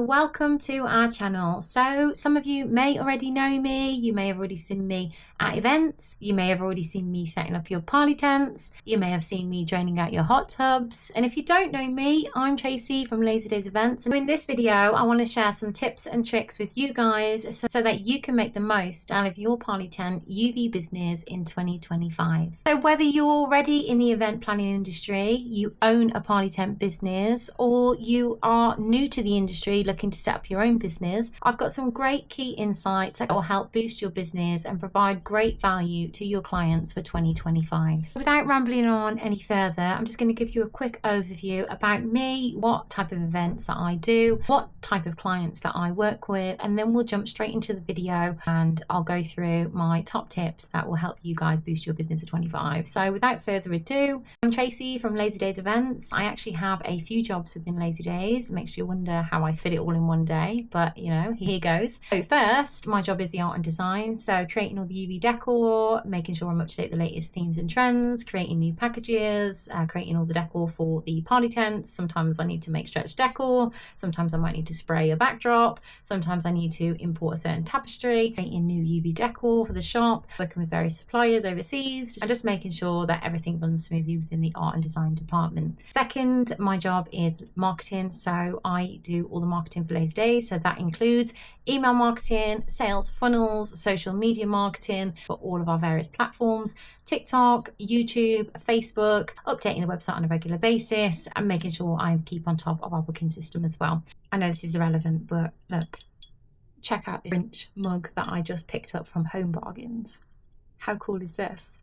welcome to our channel. So some of you may already know me, you may have already seen me at events, you may have already seen me setting up your party tents, you may have seen me draining out your hot tubs, and if you don't know me, I'm Tracy from Lazy Days Events, and in this video I want to share some tips and tricks with you guys so that you can make the most out of your party tent UV business in 2025. So whether you're already in the event planning industry, you own a party tent business, or you are new to the industry looking to set up your own business, I've got some great key insights that will help boost your business and provide great value to your clients for 2025. Without rambling on any further, I'm just going to give you a quick overview about me, what type of events that I do, what type of clients that I work with, and then we'll jump straight into the video and I'll go through my top tips that will help you guys boost your business for 25. So without further ado, I'm Tracy from Lazy Days Events. I actually have a few jobs within Lazy Days. It makes you wonder how I fit it all in one day, but you know, here goes. So first, my job is the art and design. So creating all the UV decor, making sure I'm up to date with the latest themes and trends, creating new packages, creating all the decor for the party tents. Sometimes I need to make stretch decor. Sometimes I might need to spray a backdrop. Sometimes I need to import a certain tapestry, creating new UV decor for the shop, working with various suppliers overseas, and just making sure that everything runs smoothly within the art and design department. Second, my job is marketing. So I do all the marketing for Lazy Days. So that includes email marketing, sales funnels, social media marketing for all of our various platforms, TikTok, YouTube, Facebook, updating the website on a regular basis, and making sure I keep on top of our booking system as well. I know this is irrelevant, but look, check out this French mug that I just picked up from Home Bargains. How cool is this?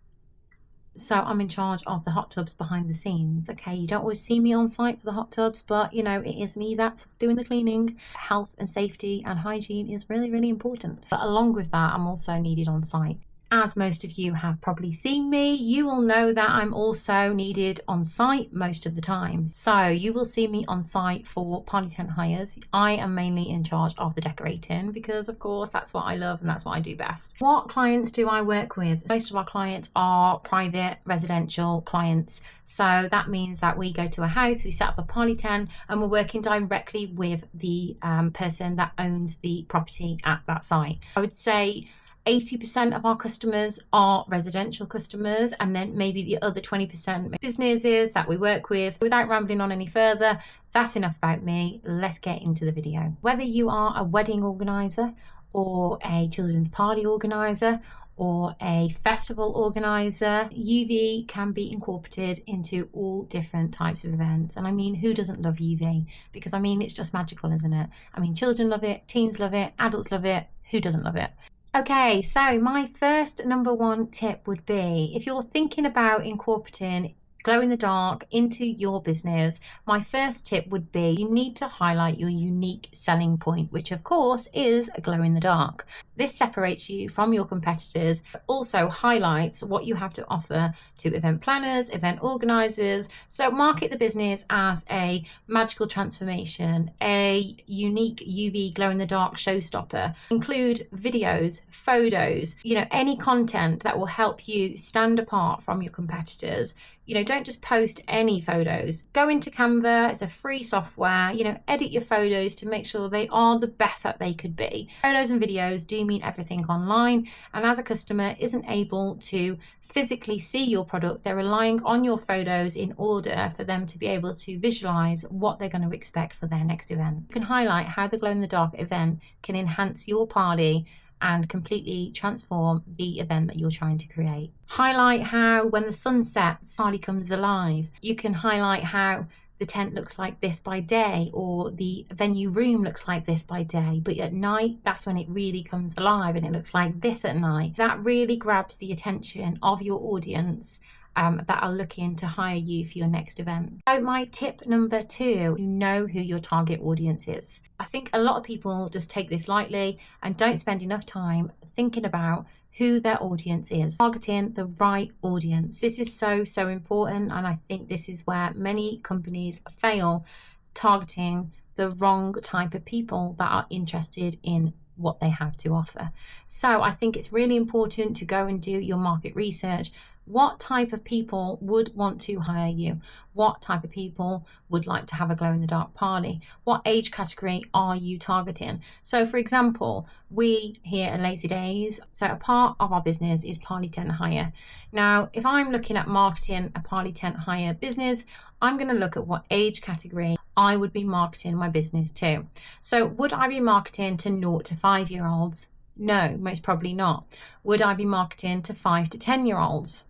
So I'm in charge of the hot tubs behind the scenes. Okay, you don't always see me on site for the hot tubs, but you know, it is me that's doing the cleaning. Health and safety and hygiene is really, really important. But along with that, I'm also needed on site. As most of you have probably seen me, you will know that I'm also needed on site most of the time. So you will see me on site for party tent hires. I am mainly in charge of the decorating because of course that's what I love and that's what I do best. What clients do I work with? Most of our clients are private residential clients. So that means that we go to a house, we set up a party tent, and we're working directly with the person that owns the property at that site. I would say 80% of our customers are residential customers, and then maybe the other 20% businesses that we work with. Without rambling on any further, that's enough about me. Let's get into the video. Whether you are a wedding organizer or a children's party organizer or a festival organizer, UV can be incorporated into all different types of events. And I mean, who doesn't love UV? Because I mean, it's just magical, isn't it? I mean, children love it, teens love it, adults love it. Who doesn't love it? Okay, so my first number one tip would be, if you're thinking about incorporating glow in the dark into your business, my first tip would be you need to highlight your unique selling point, which of course is a glow in the dark. This separates you from your competitors, but also highlights what you have to offer to event planners, event organizers. So market the business as a magical transformation, a unique UV glow in the dark showstopper. Include videos, photos, you know, any content that will help you stand apart from your competitors. You know, don't just post any photos. Go into Canva, it's a free software, you know, edit your photos to make sure they are the best that they could be. Photos and videos do mean everything online, and as a customer isn't able to physically see your product, they're relying on your photos in order for them to be able to visualize what they're going to expect for their next event. You can highlight how the glow in the dark event can enhance your party and completely transform the event that you're trying to create. Highlight how when the sun sets, party comes alive. You can highlight how the tent looks like this by day, or the venue room looks like this by day, but at night, that's when it really comes alive and it looks like this at night. That really grabs the attention of your audience that are looking to hire you for your next event. So my tip number 2, you know who your target audience is. I think a lot of people just take this lightly and don't spend enough time thinking about who their audience is. Targeting the right audience. This is so important, and I think this is where many companies fail, targeting the wrong type of people that are interested in what they have to offer. So I think it's really important to go and do your market research. What type of people would want to hire you? What type of people would like to have a glow in the dark party? What age category are you targeting? So for example, we here at Lazy Days, so a part of our business is party tent hire. Now, if I'm looking at marketing a party tent hire business, I'm going to look at what age category I would be marketing my business to. So would I be marketing to 0 to 5-year-olds? No, most probably not. Would I be marketing to 5 to 10-year-olds?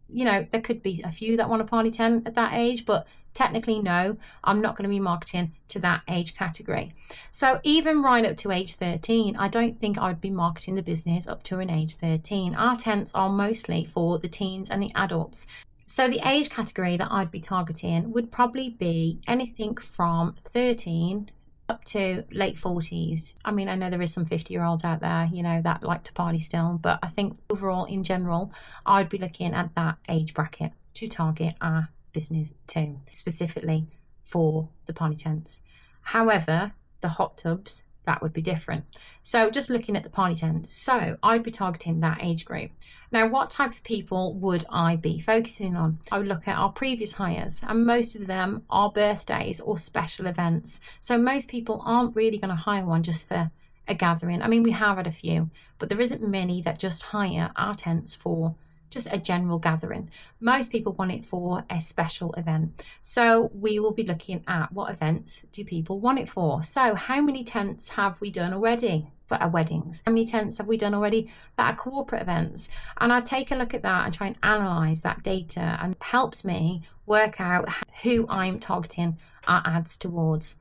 You know, there could be a few that want a party tent at that age, but technically no, I'm not going to be marketing to that age category. So even right up to age 13, I don't think I would be marketing the business up to an age 13. Our tents are mostly for the teens and the adults. So the age category that I'd be targeting would probably be anything from 13 up to late 40s. I mean, I know there is some 50-year-olds out there, you know, that like to party still, but I think overall, in general, I'd be looking at that age bracket to target our business to, specifically for the party tents. However, the hot tubs, that would be different. So just looking at the party tents, so I'd be targeting that age group. Now, what type of people would I be focusing on? I would look at our previous hires, and most of them are birthdays or special events. So most people aren't really going to hire one just for a gathering. I mean, we have had a few, but there isn't many that just hire our tents for just a general gathering. Most people want it for a special event. So we will be looking at what events do people want it for. So how many tents have we done already for our weddings? How many tents have we done already for our corporate events? And I take a look at that and try and analyze that data, and helps me work out who I'm targeting our ads towards.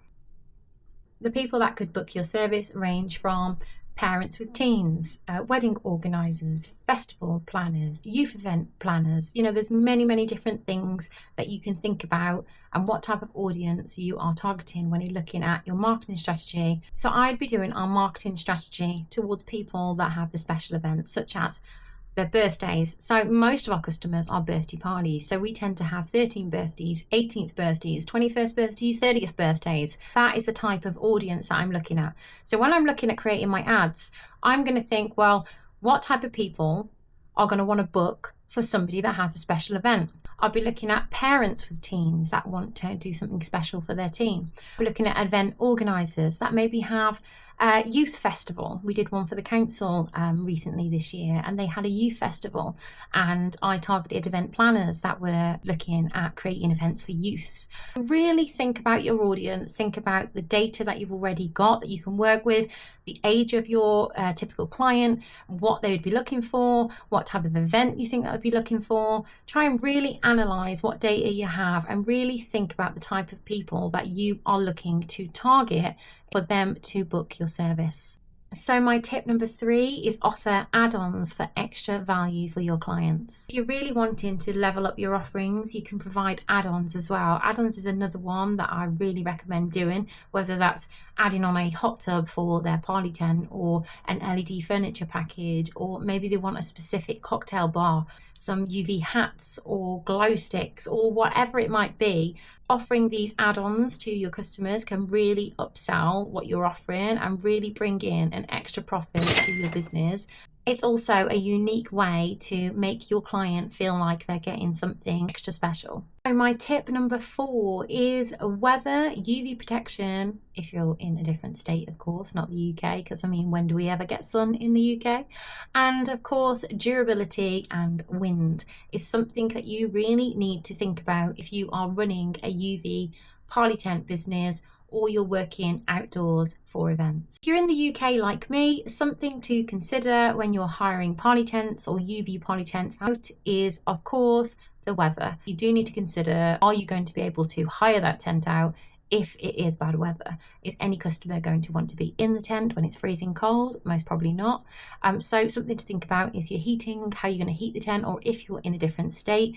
The people that could book your service range from parents with teens, wedding organisers, festival planners, youth event planners. You know, there's many different things that you can think about and what type of audience you are targeting when you're looking at your marketing strategy. So I'd be doing our marketing strategy towards people that have the special events, such as their birthdays. So most of our customers are birthday parties. So we tend to have 13th birthdays, 18th birthdays, 21st birthdays, 30th birthdays. That is the type of audience that I'm looking at. So when I'm looking at creating my ads, I'm going to think, well, what type of people are going to want to book for somebody that has a special event? I'll be looking at parents with teens that want to do something special for their teen. We're looking at event organisers that maybe have a youth festival. We did one for the council recently this year, and they had a youth festival, and I targeted event planners that were looking at creating events for youths. Really think about your audience, think about the data that you've already got that you can work with, the age of your typical client, what they would be looking for, what type of event you think that would be looking for. Try and really analyze what data you have and really think about the type of people that you are looking to target for them to book your service. So my tip number 3 is offer add-ons for extra value for your clients. If you're really wanting to level up your offerings, you can provide add-ons as well. Add-ons is another one that I really recommend doing, whether that's adding on a hot tub for their party tent, or an LED furniture package, or maybe they want a specific cocktail bar, some UV hats or glow sticks, or whatever it might be. Offering these add-ons to your customers can really upsell what you're offering and really bring in an extra profit to your business. It's also a unique way to make your client feel like they're getting something extra special. So my tip number 4 is weather UV protection, if you're in a different state, of course, not the UK, because I mean, when do we ever get sun in the UK? And of course, durability and wind is something that you really need to think about if you are running a UV party tent business, or you're working outdoors for events. If you're in the UK like me, something to consider when you're hiring party tents or UV party tents out is, of course, the weather. You do need to consider, are you going to be able to hire that tent out if it is bad weather? Is any customer going to want to be in the tent when it's freezing cold? Most probably not. So something to think about is your heating, how you're going to heat the tent, or if you're in a different state,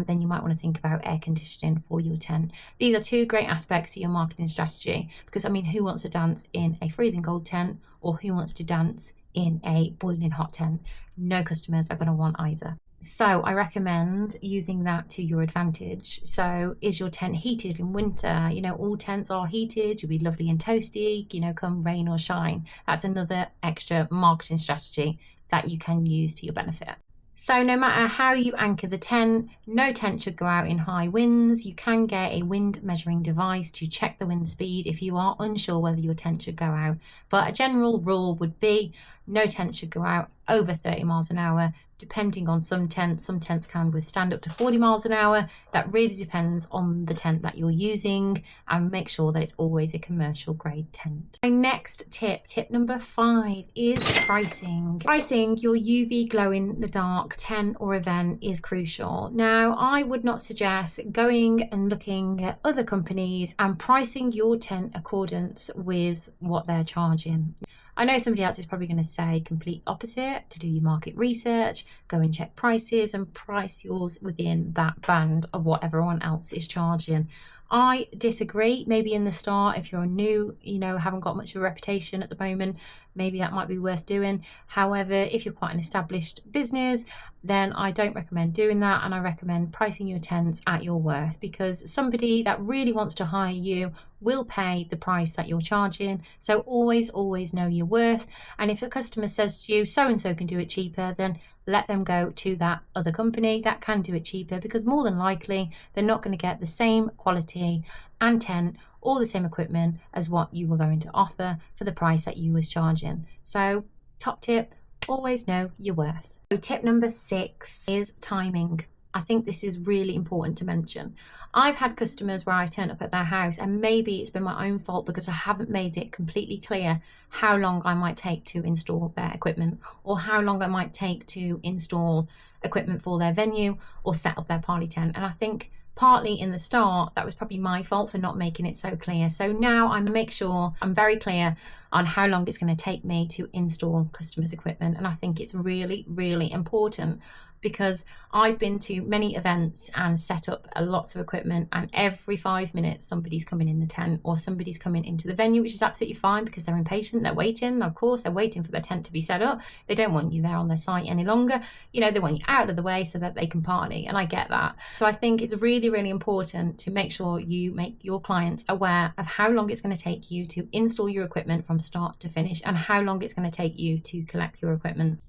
then you might want to think about air conditioning for your tent. These are 2 great aspects to your marketing strategy, because I mean, who wants to dance in a freezing cold tent, or who wants to dance in a boiling hot tent? No customers are going to want either. So I recommend using that to your advantage. So is your tent heated in winter? You know, all tents are heated. You'll be lovely and toasty, you know, come rain or shine. That's another extra marketing strategy that you can use to your benefit. So no matter how you anchor the tent, no tent should go out in high winds. You can get a wind measuring device to check the wind speed if you are unsure whether your tent should go out. But a general rule would be no tent should go out over 30 miles an hour. Depending on some tents can withstand up to 40 miles an hour. That really depends on the tent that you're using, and make sure that it's always a commercial grade tent. My next tip number 5 is pricing. Pricing your UV glow in the dark tent or event is crucial. Now, I would not suggest going and looking at other companies and pricing your tent accordance with what they're charging. I know somebody else is probably going to say complete opposite, to do your market research, go and check prices and price yours within that band of what everyone else is charging. I disagree. Maybe in the start, if you're new, you know, haven't got much of a reputation at the moment, maybe that might be worth doing. However, if you're quite an established business, then I don't recommend doing that, and I recommend pricing your tents at your worth, because somebody that really wants to hire you will pay the price that you're charging. So always know your worth. And if a customer says to you, so and so can do it cheaper, then let them go to that other company that can do it cheaper, because more than likely they're not going to get the same quality and tent or the same equipment as what you were going to offer for the price that you was charging. So top tip, always know your worth. So tip number 6 is timing. I think this is really important to mention. I've had customers where I turn up at their house, and maybe it's been my own fault because I haven't made it completely clear how long I might take to install their equipment, or how long I might take to install equipment for their venue or set up their party tent. And I think partly in the start, that was probably my fault for not making it so clear. So now I make sure I'm very clear on how long it's going to take me to install customers' equipment. And I think it's really, really important, because I've been to many events and set up lots of equipment, and every 5 minutes somebody's coming in the tent or somebody's coming into the venue, which is absolutely fine because they're impatient, they're waiting. Of course, they're waiting for their tent to be set up. They don't want you there on their site any longer. You know, they want you out of the way so that they can party, and I get that. So I think it's really, really important to make sure you make your clients aware of how long it's going to take you to install your equipment from start to finish, and how long it's going to take you to collect your equipment.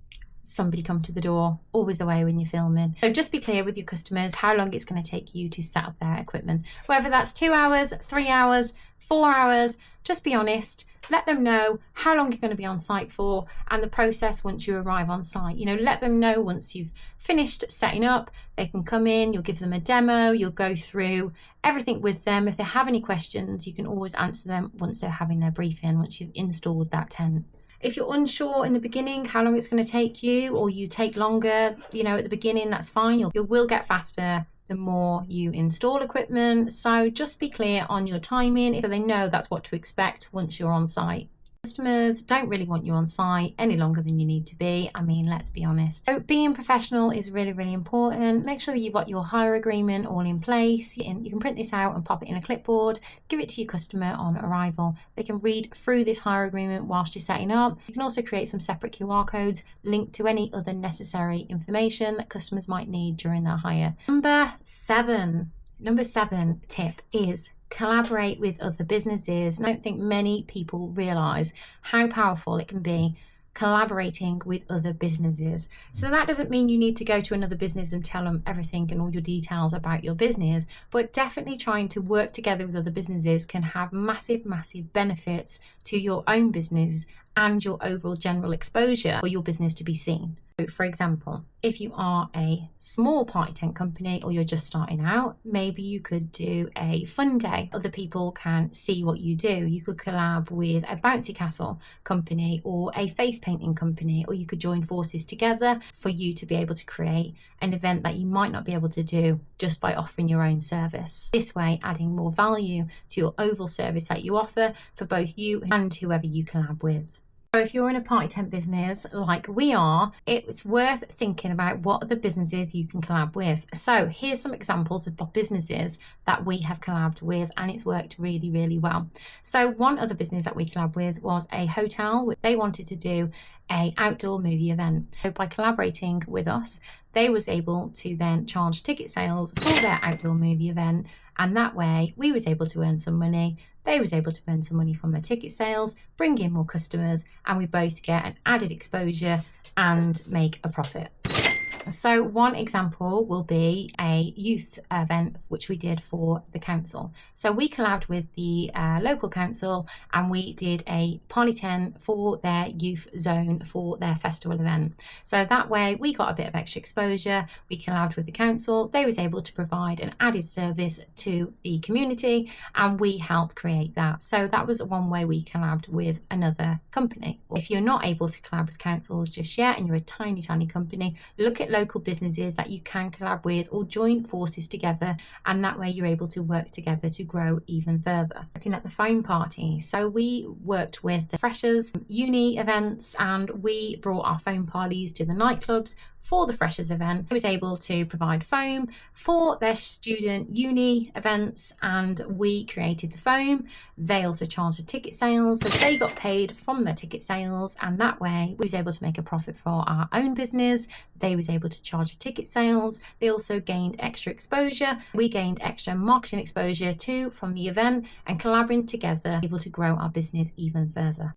Somebody come to the door, always the way when you're filming. So just be clear with your customers how long it's going to take you to set up their equipment. Whether that's 2 hours, 3 hours, 4 hours, just be honest. Let them know how long you're going to be on site for, and the process once you arrive on site. You know, let them know once you've finished setting up, they can come in, you'll give them a demo, you'll go through everything with them. If they have any questions, you can always answer them once they're having their briefing, once you've installed that tent. If you're unsure in the beginning how long it's going to take you, or you take longer, you know, at the beginning, that's fine. You will get faster the more you install equipment. So just be clear on your timing, so they know that's what to expect once you're on site. Customers don't really want you on site any longer than you need to be. I mean, let's be honest. So being professional is really, really important. Make sure that you've got your hire agreement all in place. You can print this out and pop it in a clipboard, give it to your customer on arrival. They can read through this hire agreement whilst you're setting up. You can also create some separate QR codes linked to any other necessary information that customers might need during their hire. Number 7 tip is collaborate with other businesses. And I don't think many people realize how powerful it can be collaborating with other businesses. So that doesn't mean you need to go to another business and tell them everything and all your details about your business, but definitely trying to work together with other businesses can have massive benefits to your own business and your overall general exposure for your business to be seen. For example, if you are a small party tent company or you're just starting out, maybe you could do a fun day. Other people can see what you do. You could collab with a bouncy castle company or a face painting company, or you could join forces together for you to be able to create an event that you might not be able to do just by offering your own service. This way, adding more value to your overall service that you offer for both you and whoever you collab with. So if you're in a party tent business like we are, it's worth thinking about what other businesses you can collab with. So here's some examples of businesses that we have collabed with, and it's worked really, really well. So one other business that we collabed with was a hotel. They wanted to do an outdoor movie event. So by collaborating with us, they was able to then charge ticket sales for their outdoor movie event, and that way we was able to earn some money, they was able to earn some money from their ticket sales, bring in more customers, and we both get an added exposure and make a profit. So one example will be a youth event which we did for the council. So we collabed with the local council and we did a party tent for their youth zone for their festival event. So that way we got a bit of extra exposure, we collabed with the council, they was able to provide an added service to the community, and we helped create that. So that was one way we collabed with another company. If you're not able to collab with councils just yet and you're a tiny company, look at local businesses that you can collab with or join forces together, and that way you're able to work together to grow even further. Looking at the foam party, so we worked with the freshers uni events and we brought our foam parties to the nightclubs for the freshers event. I was able to provide foam for their student uni events and we created the foam. They also charged the ticket sales, so they got paid from their ticket sales, and that way we was able to make a profit for our own business. They was able to charge the ticket sales. They also gained extra exposure. We gained extra marketing exposure too from the event, and collaborating together able to grow our business even further.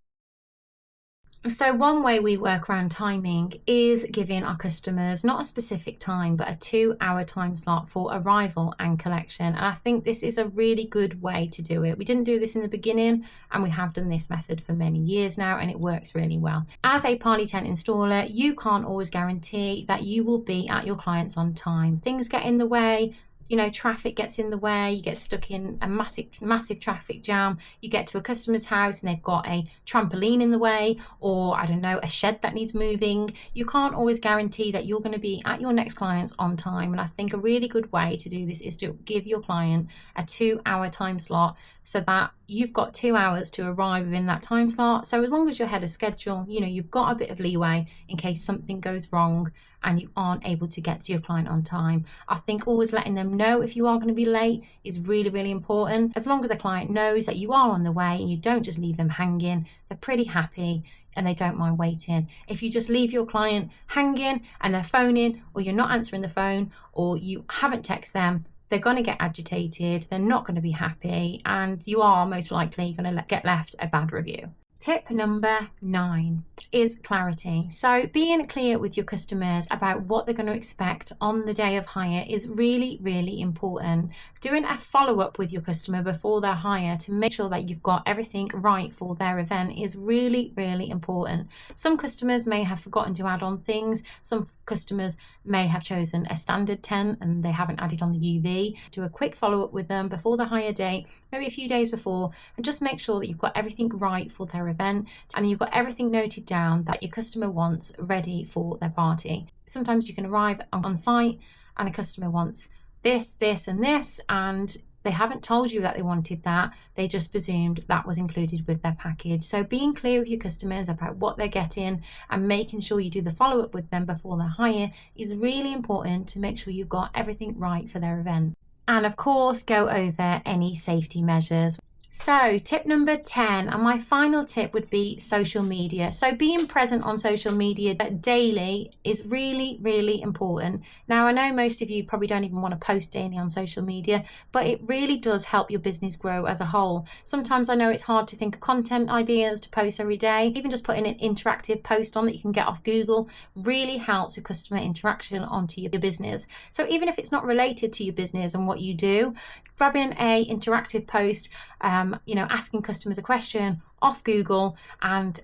So one way we work around timing is giving our customers not a specific time, but a 2-hour time slot for arrival and collection. And I think this is a really good way to do it. We didn't do this in the beginning, and we have done this method for many years now, and it works really well. As a party tent installer, you can't always guarantee that you will be at your clients on time. Things get in the way. You know, traffic gets in the way, you get stuck in a massive traffic jam, you get to a customer's house and they've got a trampoline in the way, or I don't know, a shed that needs moving. You can't always guarantee that you're going to be at your next clients on time, and I think a really good way to do this is to give your client a 2-hour time slot so that you've got 2 hours to arrive within that time slot. So as long as you're ahead of schedule, you know, you've got a bit of leeway in case something goes wrong and you aren't able to get to your client on time. I think always letting them know if you are going to be late is really important. As long as a client knows that you are on the way and you don't just leave them hanging, they're pretty happy and they don't mind waiting. If you just leave your client hanging and they're phoning, or you're not answering the phone, or you haven't texted them, they're going to get agitated, they're not going to be happy, and you are most likely going to get left a bad review. Tip number 9 is clarity. So being clear with your customers about what they're going to expect on the day of hire is really important. Doing a follow-up with your customer before their hire to make sure that you've got everything right for their event is really important. Some customers may have forgotten to add on things. Some customers may have chosen a standard tent and they haven't added on the UV. Do a quick follow-up with them before the hire date, maybe a few days before, and just make sure that you've got everything right for their event and you've got everything noted down that your customer wants ready for their party. Sometimes you can arrive on site and a customer wants this and this, and they haven't told you that they wanted that. They just presumed that was included with their package. So being clear with your customers about what they're getting and making sure you do the follow-up with them before their hire is really important to make sure you've got everything right for their event. And of course, go over any safety measures. So tip number 10, and my final tip would be social media. So being present on social media daily is really important. Now, I know most of you probably don't even want to post daily on social media, but it really does help your business grow as a whole. Sometimes I know it's hard to think of content ideas to post every day. Even just putting an interactive post on that you can get off Google really helps with customer interaction onto your business. So even if it's not related to your business and what you do, grabbing a interactive post, asking customers a question off Google and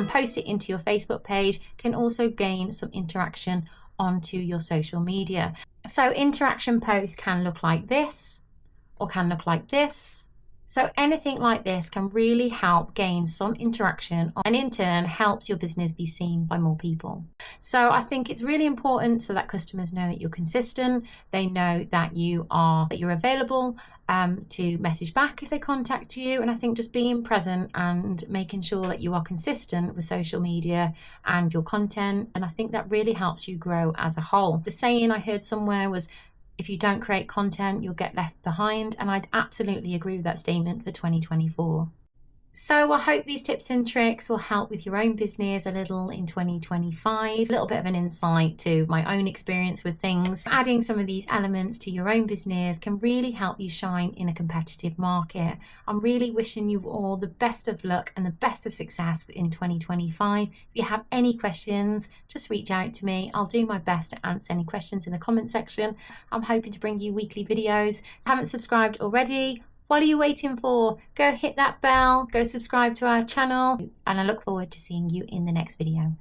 post it into your Facebook page can also gain some interaction onto your social media. So interaction posts can look like this or can look like this. So anything like this can really help gain some interaction and in turn helps your business be seen by more people. So I think it's really important so that customers know that you're consistent, they know that you're available to message back if they contact you. And I think just being present and making sure that you are consistent with social media and your content, and I think that really helps you grow as a whole. The saying I heard somewhere was, if you don't create content, you'll get left behind. And I'd absolutely agree with that statement for 2024. So I hope these tips and tricks will help with your own business a little in 2025. A little bit of an insight to my own experience with things. Adding some of these elements to your own business can really help you shine in a competitive market. I'm really wishing you all the best of luck and the best of success in 2025. If you have any questions, just reach out to me. I'll do my best to answer any questions in the comment section. I'm hoping to bring you weekly videos. If you haven't subscribed already, what are you waiting for? Go hit that bell, go subscribe to our channel, and I look forward to seeing you in the next video.